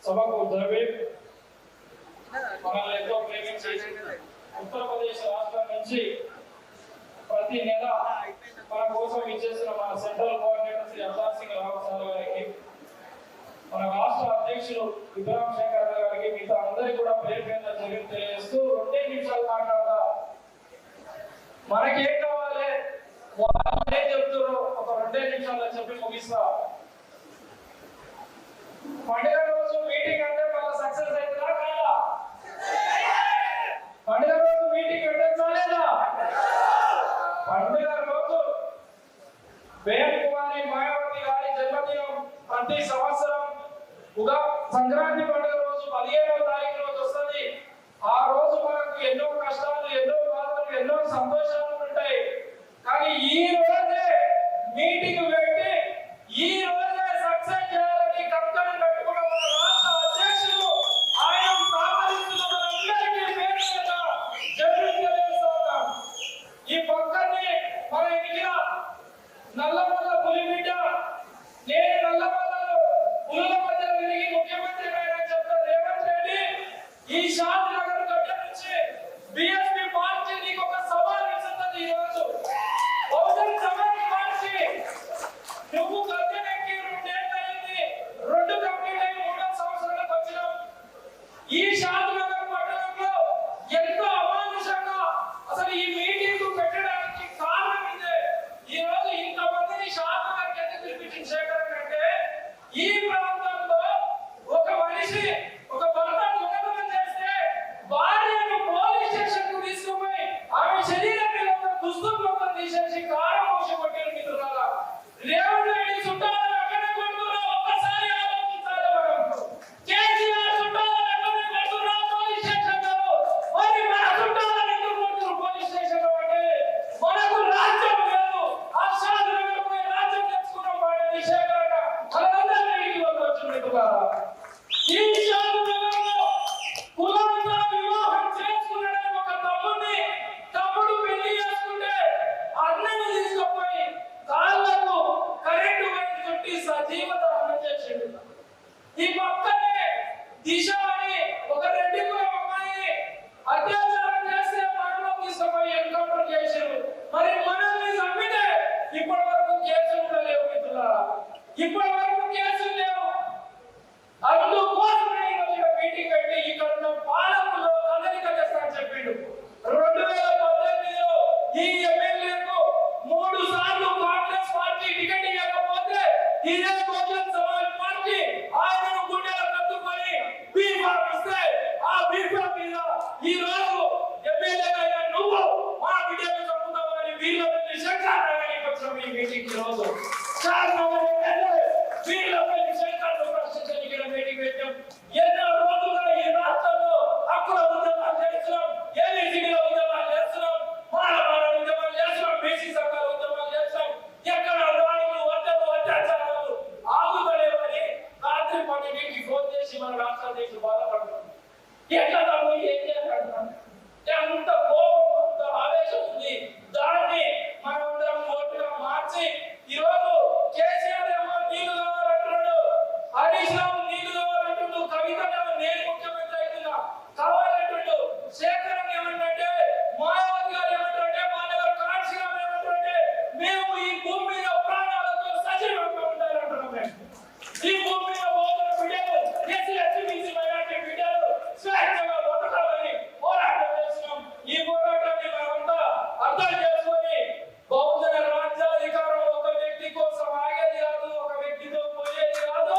సభకు ద్రవిడ్ మనల్ని ఎంతో ప్రేమించి ఉత్తరప్రదేశ్ రాష్ట్రం నుంచి ప్రతి నెల మన కోసం ఇచ్చేసిన మన central coordinator Shri Avatar Singh Rawat sir గారికి, మన రాష్ట్ర అధ్యక్షులు విక్రమ్ శంకర్ గారికి, మిగతా అందరికీ కూడా పేరు పేరున జరిగి తెలియజేస్తూ 2 నిమిషాలు మాట్లాడతా. మనకేం కావాలి వాళ్ళు ఏం చెప్తారో ఒక 2 నిమిషాల్లో చెప్పి ముగిస్తా. పండుగ రోజు మీటింగ్ అంటే మళ్ళీ సక్సెస్ అవుతుందా కాదా? పండుగ రోజు మీటింగ్ అంటే చాలేదా? పండుగ రోజు బేహం కుమారి మాయావతి గారి జన్మదినం ప్రతి సంవత్సరం సంక్రాంతి పండుగ రోజు 15వ తారీఖు రోజు వస్తుంది. ఆ రోజు మనకు ఎన్నో కష్టాలు, ఎన్నో బాధలు, ఎన్నో సంతోషాలు ఉంటాయి. కానీ ఈ రోజే మీటింగ్ పెట్టి ఈ రోజే సక్సెస్ చేయాలని కక్కని పెట్టుకున్న మన రాష్ట్ర అధ్యక్షులు ఆయన ఈ పక్కనే మన ఎన్నికల నల్లమల్ల పులిబిడ్డ, నేను నల్లమల్లలో పులుల మధ్యలో తిరిగి ముఖ్యమంత్రి చెప్తా రేవంత్ రెడ్డి, ఈ షాద్ నగర్ గడ్డ నుంచి బీఎస్పీ పార్టీ నీకు ఒక సవాల్ ఇస్తుంది. ఈ రోజు బహుజన్ సమాజ్ పార్టీ నువ్వు గద్దెనెక్కి 2 ఏళ్ళు అయింది, 2 కంప్లీట్ అయ్యి 3వ సంవత్సరాలకు వచ్చినాం. ఈ షాద్ నగర్ పట్టణంలో ఎంతో అమానుషంగా అసలు ఈ మీటింగ్ పెట్టడానికి కారణం ఇదే. ఈ రోజు ఇంతమందిని షాద్ నగర్ కింద పిలిపించిన శేఖర్ అంటే ఈ ప్రాంతంలో ఒక మనిషి ఒక భర్త దొంగతనం చేస్తే భార్యను పోలీస్ స్టేషన్ కు తీసుకుపోయి ఆమె శరీరం మీద ఉన్న దుస్తులు మొత్తం తీసేసి కారం పోసి కొట్టిన మిత్రులారా, రేవంత్ రెడ్డి చుట్టాలను ఎక్కడే కొడుతున్నా ఒక్కసారి ఆలోచించాలి. మనం కేసీఆర్ చుట్టాలను ఎక్కడే కొడుతున్నా పోలీస్ స్టేషన్ లో, మరి మన చుట్టాలను ఎందుకు కొడుతున్నారు పోలీస్ స్టేషన్ లో అంటే మనకు రాజ్యం లేదు. ఆశాద్ నగర్ పోయి రాజ్యం తెచ్చుకున్నాం వాడే శేఖరన్న మనందరినీ ఇంటికి పంపొచ్చు మిత్రులారా. ఈ షాద్ నగర్లో కులంతో వివాహం చేసుకున్నాడని ఒక తమ్ముడు పెళ్లి చేసుకుంటే అన్నని తీసుకుపోయి కాళ్ళకు కరెంటు వైర్ చుట్టి సజీవ దహనం చేసిండు. ఈ పక్కనే దిశ అని ఒక రెడ్డి కులం అమ్మాయిని అత్యాచారం చేస్తే మనలో తీసుకుపోయి ఎన్కౌంటర్ చేసిండు. మరి మనల్ని చంపితే ఇప్పటి వరకు కేసులు కూడా లేవు మిత్రులారా, ఇప్పటి వరకు కేసులు లేవు. అందుకోసమే ఈరోజు మీటింగ్ పెట్టి ఇక్కడ ఉన్న పాలకుల్లో కదలిక చేస్తానని చెప్పిండు. 2018లో ఈ ఎమ్మెల్యేకు 3 సార్లు కాంగ్రెస్ పార్టీ టికెట్ ఇవ్వకపోతే ఇదే బహుజన్ సమాజ్ పార్టీ ఆయనను గుండెల కట్టుకొని బీఫామ్ ఇస్తే ఆ బీఫామ్ మీద ఈ రోజు ఎమ్మెల్యేగా నువ్వు మా బిడ్డను చంపుతావని వీళ్ళపల్లి శంకర్ నాయకుడికి వచ్చిన ఈ మీటింగ్ ఈ రోజు వీళ్ళపల్లి శంకర్ ప్రశ్నించడానికి మీటింగ్ పెట్టాం. ఎన్నో రోజులుగా ఈ రాష్ట్రంలో హక్కుల ఉద్యమాలు చేస్తున్నాం, ఏబీసీల ఉద్యమాలు చేస్తున్నాం, మానవాళ ఉద్యమాలు చేస్తున్నాం, బీసీ సంఘాల ఉద్యమాలు చేస్తున్నాం. ఎక్కడ దాడులు, హత్యలు, అత్యాచారాలు ఆగుతలేవని రాత్రి 12కి ఫోన్ చేసి మన రాష్ట్ర అధ్యక్షులు బాధపడుతున్నాం. ఎట్లా తమ్ము ఏం చేయాలంటున్నాం? అంత కోపం, అంత ఆవేశం ఉంది. దాన్ని మనం అందరం ఓటుగా మార్చి ఈరోజు కేసీఆర్ ఏమో నీళ్లు కావాలంటున్నాడు, హరీష్ రావు నీళ్లు కావాలంటున్నాడు, కవిత నేను ముఖ్యమంత్రి అవుతున్నా కావాలంటున్నాడు, శేఖరన్ ఏమంటే, మాయావతి గారు ఏమంటే, మానవ కాశీరామ్ ఏమంటే మేము ఈ భూమి మీద ప్రాణాలతో సజీవంగా ఉండాలంటున్నాం. మేము ఈ భూమి మీద పోతున్న బిడ్డలు, ఎస్సీ ఎస్టీ బీసీ మైనారిటీ బిడ్డలు స్వేచ్ఛగా బతకాలని పోరాటం చేస్తున్నాం. ఈ పోరాటాన్ని మనమంతా అర్థం చేసుకొని బహుజన రాజ్యాధికారం ఒక వ్యక్తి కోసం ఆగేది కాదు, ఒక వ్యక్తితో పోయేది కాదు.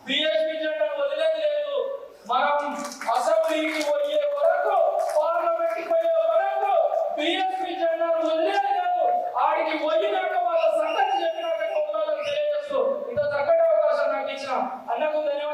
బీఎస్పీ జెండా వదిలేది లేదు. మనం అసెంబ్లీకి పోయే వరకు, పార్లమెంట్కి పోయే వరకు బీఎస్పీ జెండా వదిలేది లేదు. ఆడికి పోయినాక వాళ్ళ సంగతి చెప్పినాక తెలియజేస్తూ ఇంత చక్కటి అవకాశం నాకు ఇచ్చిన అన్నకు ధన్యవాదాలు.